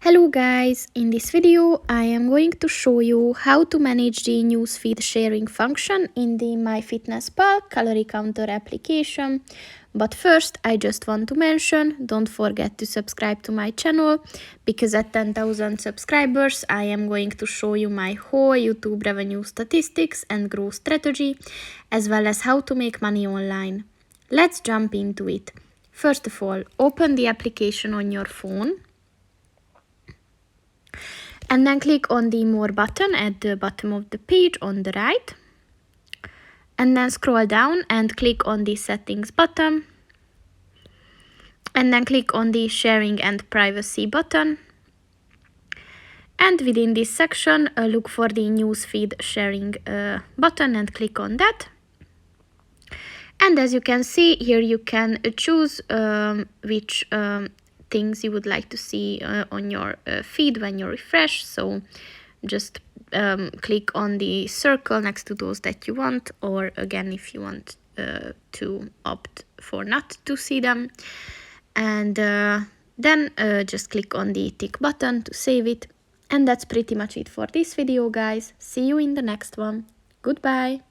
Hello guys, in this video I am going to show you how to manage the newsfeed sharing function in the MyFitnessPal Calorie Counter application. But first I just want to mention, don't forget to subscribe to my channel, because at 10,000 subscribers I am going to show you my whole YouTube revenue statistics and growth strategy, as well as how to make money online. Let's jump into it. First of all, open the application on your phone. And then click on the More button at the bottom of the page on the right. And then scroll down and click on the Settings button. And then click on the Sharing and Privacy button. And within this section, look for the Newsfeed Sharing button and click on that. And as you can see, here you can choose which things you would like to see on your feed when you refresh. So just click on the circle next to those that you want, or again if you want to opt for not to see them. And then just click on the tick button to save it. And that's pretty much it for this video, guys. See you in the next one. Goodbye.